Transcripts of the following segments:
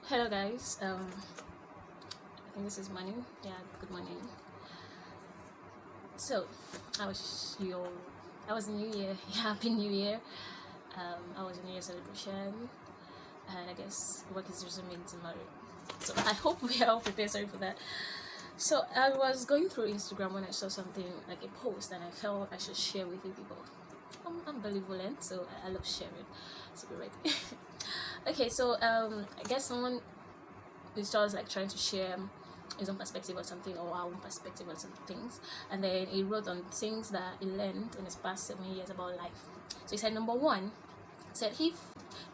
Hello guys. I think this is morning. Yeah, good morning. So, I was your I was in New Year. Yeah, Happy New Year. I was in New Year celebration, and I guess work is resuming tomorrow. So I hope we are all prepared. Sorry for that. So I was going through Instagram when I saw something like a post, and I felt I should share with you people. I'm benevolent, so I love sharing. So be ready. Okay, so I guess someone is just like trying to share his own perspective on something or our own perspective on some things, and then he wrote on things that he learned in his past 7 years about life. So he said, number one, said, if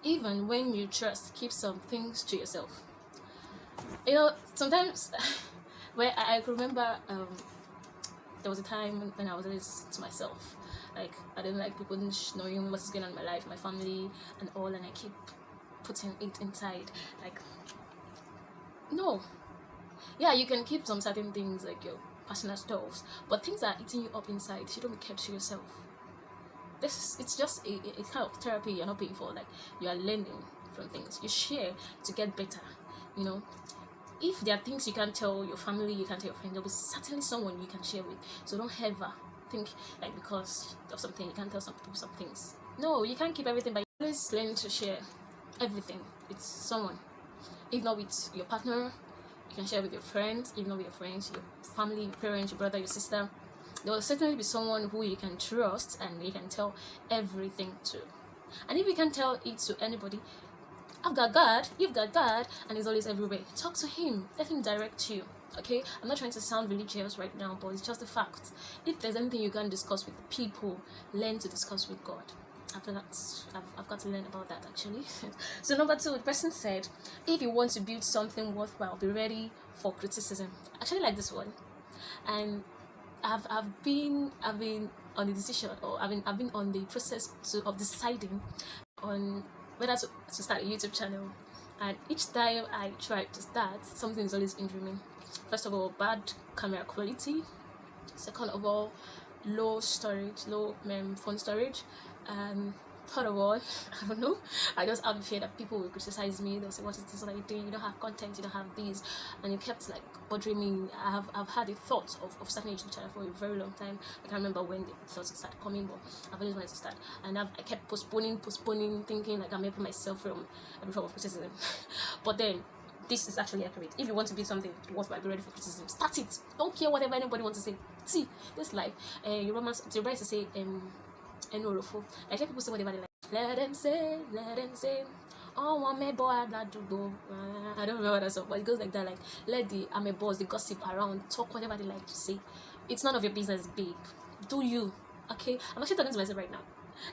even when you trust, keep some things to yourself. Sometimes where I remember there was a time when I was always to myself, like I didn't like people knowing what's going on in my life, my family and all, and I keep putting it inside. Like, no, yeah, you can keep some certain things like your personal stuffs, but things that are eating you up inside shouldn't be kept to yourself. It's just a kind of therapy you're not paying for. Like, you are learning from things you share to get better. You know, if there are things you can't tell your family, you can't tell your friends, there'll be certainly someone you can share with. So don't ever think like because of something you can't tell some people some things. No, you can't keep everything, but always learn to share everything with someone. If not with your partner, you can share with your friends. If not with your friends, your family, your parents, your brother, your sister. There will certainly be someone who you can trust and you can tell everything to. And if you can't tell it to anybody, I've got God, you've got God, and He's always everywhere. Talk to Him, let Him direct you. Okay, I'm not trying to sound religious right now, but it's just a fact. If there's anything you can discuss with people, learn to discuss with God. After that, I've got to learn about that actually. So number two, the person said, if you want to build something worthwhile, be ready for criticism. I actually like this one, and I've been on the decision, or I've been on the process of deciding on whether to start a YouTube channel. And each time I try to start, something is always injuring me. First of all, bad camera quality. Second of all, low phone storage. And third of all, I don't know, I just have a fear that people will criticize me. They'll say, what is this, what are you doing? You don't have content, you don't have these. And it kept like bothering me. I've had a thought of starting a YouTube channel for a very long time. I can't remember when the thoughts started coming, but I've always wanted to start. And I kept postponing, thinking like I'm helping myself from every form of criticism. But then this is actually accurate. If you want to be something worthwhile, be ready for criticism. Start it. Don't care whatever anybody wants to say. See, this life, your romance, the right to say Enorofu. Like, let people say whatever they like. Let them say. Oh, I'm a boy, I don't remember that song, but it goes like that. Like, let the I'm a boss, the gossip around, talk whatever they like to say. It's none of your business, babe. Do you? Okay? I'm actually talking to myself right now.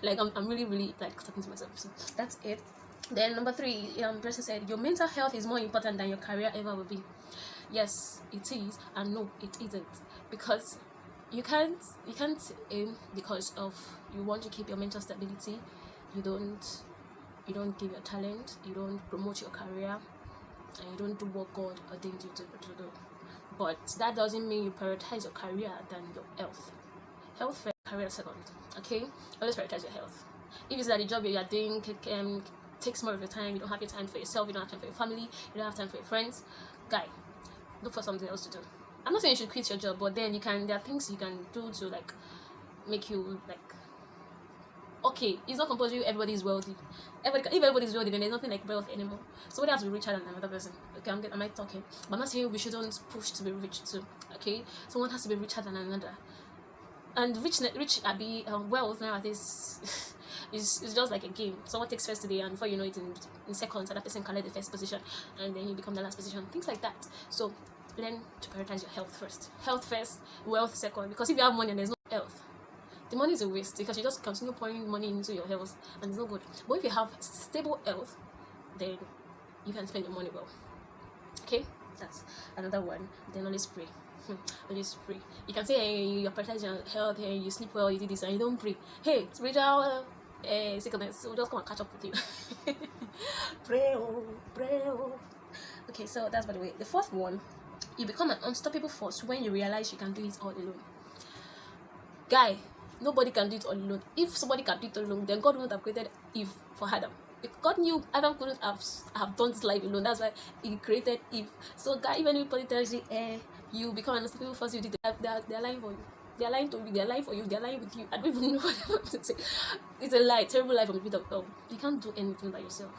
Like, I'm really like talking to myself. So that's it. Then number three, person said, your mental health is more important than your career ever will be. Yes, it is, and no, it isn't, because you can't aim because of you want to keep your mental stability. You don't give your talent, you don't promote your career, and you don't do what God ordained you to do. But that doesn't mean you prioritize your career than your health. Health first, career second. Okay, always prioritize your health. If it's that the job you are doing takes more of your time, you don't have your time for yourself, you don't have time for your family, you don't have time for your friends, guy, look for something else to do. I'm not saying you should quit your job, but then there are things you can do to like make you like, okay, it's not compulsory everybody is wealthy. If everybody's wealthy, then there's nothing like wealth anymore. Somebody has to be richer than another person. Okay, am I talking? But I'm not saying we shouldn't push to be rich too. Okay, someone has to be richer than another. And wealth nowadays is just like a game. Someone takes first today, and before you know it, in seconds, that person can let the first position, and then you become the last position. Things like that. So learn to prioritize your health first. Health first, wealth second. Because if you have money and there's no health, the money is a waste, because you just continue pouring money into your health and it's not good. But if you have stable health, then you can spend your money well. Okay, that's another one. Then always pray. Always pray. You can say, hey, you prioritize your health, hey, you sleep well, you do this, and you don't pray. Hey, spiritual sickness will just come and catch up with you. Pray. Okay, so that's by the way. The fourth one, you become an unstoppable force when you realize you can do it all alone. Guy, nobody can do it all alone. If somebody can do it alone, then God wouldn't have created Eve for Adam. God knew Adam couldn't have done this life alone. That's why He created Eve. So, God, if anybody tells you, you become an unstable first, you did they're lying for you. They're lying to you. They're lying for you. They're lying with you. I don't even know what to say. It's a lie, terrible lie from the pit of hell. You can't do anything by yourself.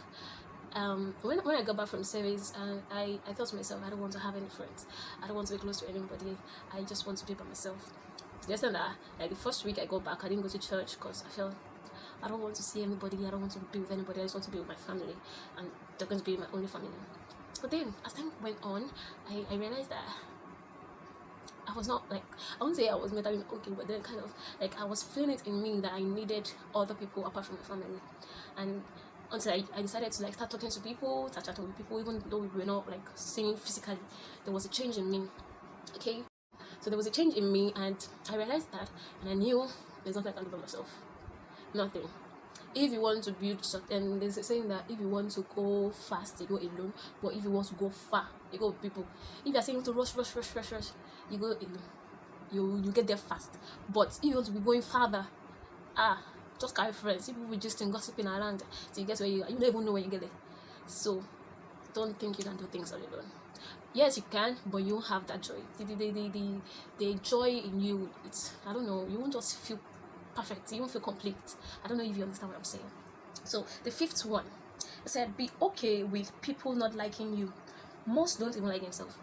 When I got back from service, I thought to myself, I don't want to have any friends. I don't want to be close to anybody. I just want to be by myself. Yes, and like the first week I got back, I didn't go to church because I felt I don't want to see anybody. I don't want to be with anybody. I just want to be with my family, and they're going to be my only family. But then, as time went on, I realized that I was not like, I wouldn't say I was mentally okay, but then kind of like I was feeling it in me that I needed other people apart from my family. And until I decided to like start talking to people, start chatting with people, even though we were not like seeing physically, there was a change in me. Okay, so there was a change in me, and I realized that, and I knew there's nothing I can do by myself. Nothing. If you want to build something, there's a saying that if you want to go fast, you go alone. But if you want to go far, you go with people. If you're saying to rush, you go alone. You get there fast. But if you want to be going farther, just carry friends. People will just gossiping around till you get where you are. You don't even know when you get there. So don't think you can do things all alone. Yes, you can, but you won't have that joy. The joy in you, it's, I don't know, you won't just feel perfect, you won't feel complete. I don't know if you understand what I'm saying. So the fifth one, it said, be okay with people not liking you. Most don't even like themselves.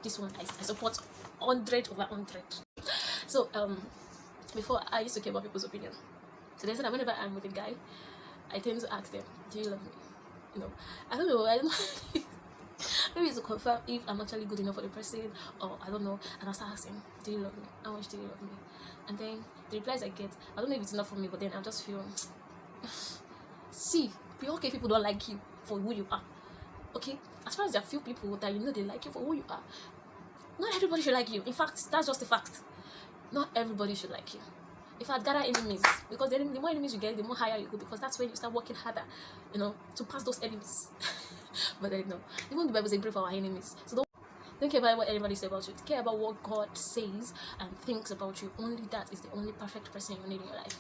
This one I support 100/100. So before I used to care about people's opinion. So they said that whenever I'm with a guy, I tend to ask them, do you love me? You know, I don't know maybe it's to confirm if I'm actually good enough for the person, or I don't know. And I start asking, do you love me? How much do you love me? And then the replies I get, I don't know if it's enough for me, but then I just feel see, be okay if people don't like you for who you are. Okay, as far as there are few people that you know they like you for who you are, not everybody should like you. In fact, that's just a fact. Not everybody should like you. If I gather enemies, because the more enemies you get, the more higher you go, because that's when you start working harder, you know, to pass those enemies. But then no, even the Bible says pray for our enemies. So don't care about what everybody says about you. Care about what God says and thinks about you. Only that is the only perfect person you need in your life.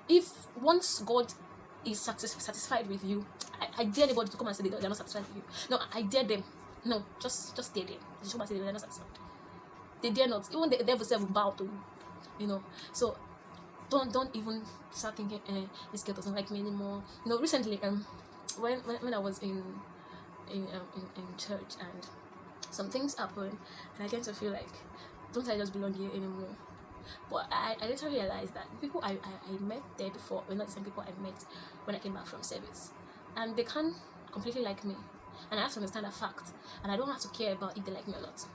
If once God is satisfied with you, I dare anybody to come and say they're not satisfied with you. No, I dare them. No, just dare them. Just come and say they're not satisfied. They dare not. Even the devil self will bow to you. You know. So don't even start thinking, this girl doesn't like me anymore. You know, recently, when I was in church and some things happened, and I tend to feel like, don't I just belong here anymore? But I later realized that people I met there before were not the same people I met when I came back from service, and they can't completely like me, and I have to understand that fact, and I don't have to care about if they like me or not.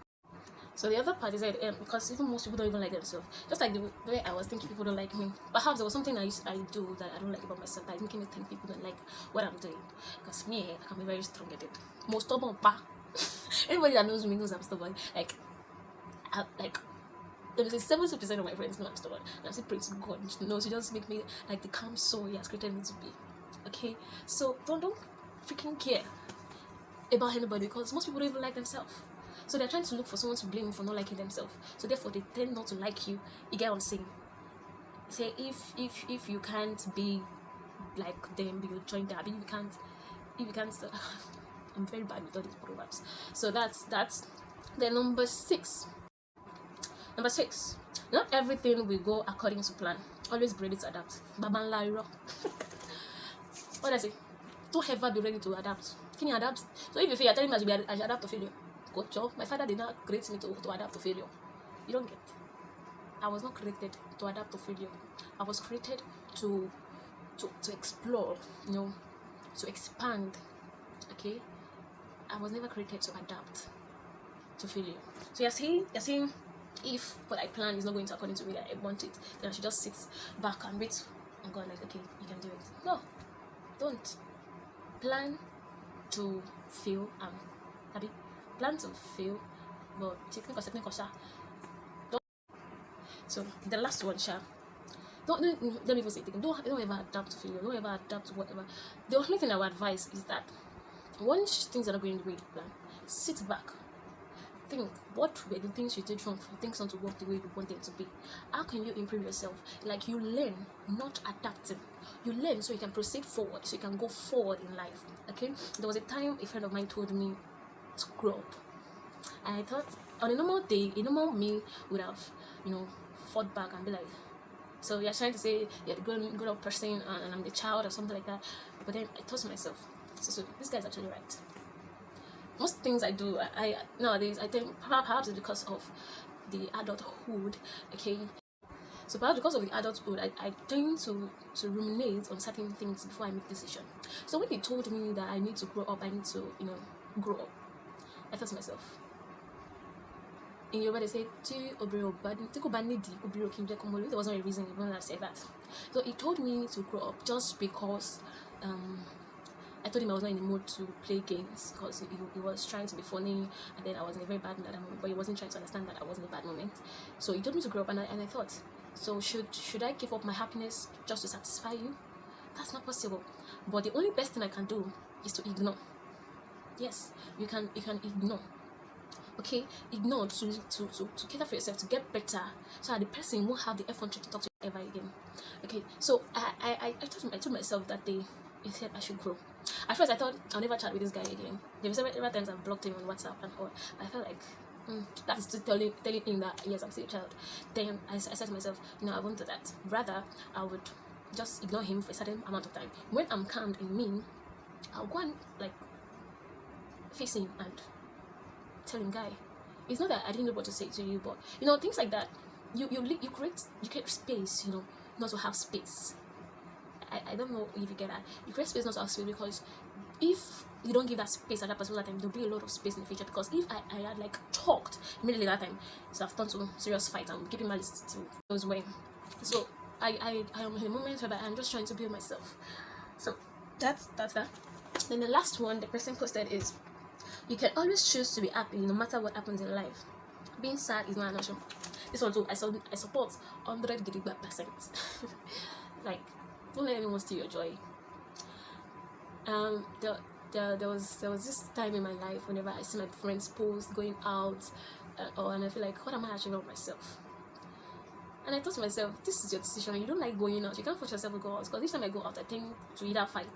So the other part is that because even most people don't even like themselves, just like the way I was thinking people don't like me. Perhaps there was something I do that I don't like about myself that is making me think people don't like what I'm doing. Because me, I can be very strong-headed. Most stubborn, anybody that knows me knows I'm stubborn. Like let me say 70% of my friends know I'm stubborn. And I'm still praying to God, she just make me like the calm soul He has created me to be. Okay, so don't freaking care about anybody, because most people don't even like themselves. So they're trying to look for someone to blame for not liking themselves. So therefore they tend not to like you. You get what I'm saying? Say if you can't be like them, you join them. If you can't I'm very bad with all these proverbs. So that's the number 6. Number 6. Not everything will go according to plan. Always be ready to adapt. Babanla. What I say? Don't ever be ready to adapt. Can you adapt? So if you feel you're telling me I should adapt to failure. My father did not create me to adapt to failure. You don't get. I was not created to adapt to failure. I was created to explore, you know, to expand. Okay? I was never created to adapt to failure. So you're saying if what I plan is not going to according to me that I want it, then I should just sit back and wait on God, like, okay, you can do it. No, don't. Plan to fail and happy. Plan to fail, but technical. So the last one, don't let me even say it. Don't ever adapt to failure. Don't ever adapt to whatever. The only thing I would advise is that once things are not going the way you plan, sit back, think, what were the things you did wrong for things not to work the way you want them to be? How can you improve yourself? Like, you learn, not adapting. You learn so you can proceed forward, so you can go forward in life. Okay, there was a time a friend of mine told me to grow up, and I thought on a normal day, a normal me would have, fought back and be like, so you're trying to say you're the good old person and I'm the child or something like that. But then I thought to myself, so this guy's actually right. Most things I do, I nowadays, I think perhaps it's because of the adulthood. Okay, so perhaps because of the adulthood, I tend to ruminate on certain things before I make decision. So when he told me that I need to grow up, I need to grow up, I thought to myself, in Yoruba they say there wasn't a reason he wouldn't have said that. So he told me to grow up just because I told him I was not in the mood to play games, because he was trying to be funny, and then I was in a very bad mood at that moment, but he wasn't trying to understand that I was in a bad moment. So he told me to grow up, and I thought, so should I give up my happiness just to satisfy you? That's not possible. But the only best thing I can do is to ignore. Yes, you can ignore. Okay, ignore to cater for yourself, to get better, so that the person won't have the effort to talk to you ever again. Okay, so I told myself that day, he said I should grow. At first I thought I'll never chat with this guy again. There were several times I've blocked him on WhatsApp and all. I felt like that is still telling him that yes, I'm still a child. Then I said to myself, no, I won't do that. Rather, I would just ignore him for a certain amount of time. When I'm calmed in me, I'll go and face him and tell him, guy, it's not that I didn't know what to say to you, but things like that. You create space, not to have space. I don't know if you get that. You create space not to have space, because if you don't give that space at that particular time, there'll be a lot of space in the future. Because if I had talked immediately that time, so I've turned to serious fight and keeping my list to those way. So I am in a moment where I'm just trying to build myself. So that's that. Then the last one the person posted is, you can always choose to be happy no matter what happens in life. Being sad is not an option. This one too, I support 100%. Like, don't let anyone steal your joy. There was this time in my life whenever I see my friends post going out, and I feel like, what am I actually about myself? And I thought to myself, this is your decision. You don't like going out, you can't force yourself to go out, because each time I go out, I tend to either fight,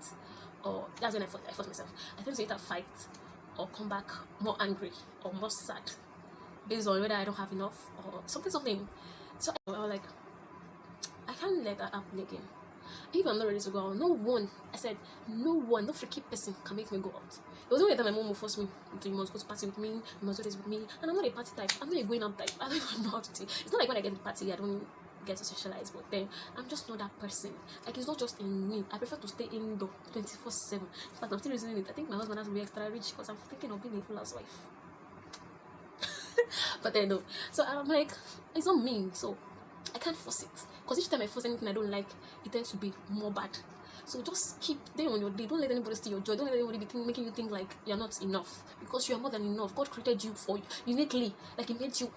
or that's when I force myself. I tend to either fight or come back more angry or more sad, based on whether I don't have enough or something. So I was like, I can't let that happen again. If I'm not ready to go out, no freaky person can make me go out. There was no way that my mom would force me to, you must go to party with me, you must do this with me, and I'm not a party type. I'm not a going out type. I don't even know how to say. It's not like when I get to the party, I don't get to socialize, but then I'm just not that person. Like, it's not just in me. I prefer to stay indoor 24/7. In fact, I'm still reasoning it. I think my husband has to be extra rich, because I'm thinking of being a full housewife. But then no. So I'm like, it's not me, so I can't force it, because each time I force anything I don't like, it tends to be more bad. So just keep day on your day. Don't let anybody steal your joy. Don't let anybody be making you think like you're not enough, because you are more than enough. God created you for you uniquely. Like, He made you.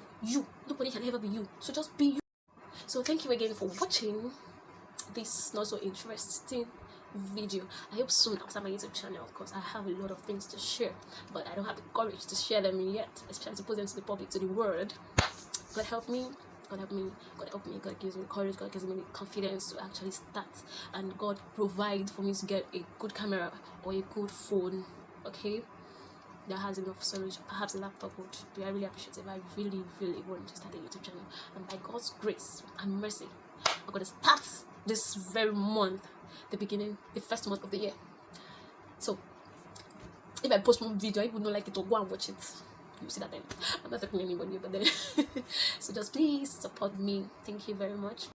Nobody can ever be you. So just be you. So thank you again for watching this not so interesting video. I hope soon I'll start my YouTube channel, because I have a lot of things to share, but I don't have the courage to share them yet, especially to put them to the public, to the world. God help me. God help me, God gives me the courage, God gives me the confidence to actually start, and God provide for me to get a good camera or a good phone, okay, that has enough storage. Perhaps a laptop would be. I really appreciate it. I really want to start a YouTube channel, and by God's grace and mercy, I'm going to start this very month, the first month of the year. So if I post one video, I would not like it, or go and watch it. You see that then I'm not threatening anybody, but then so just please support me. Thank you very much.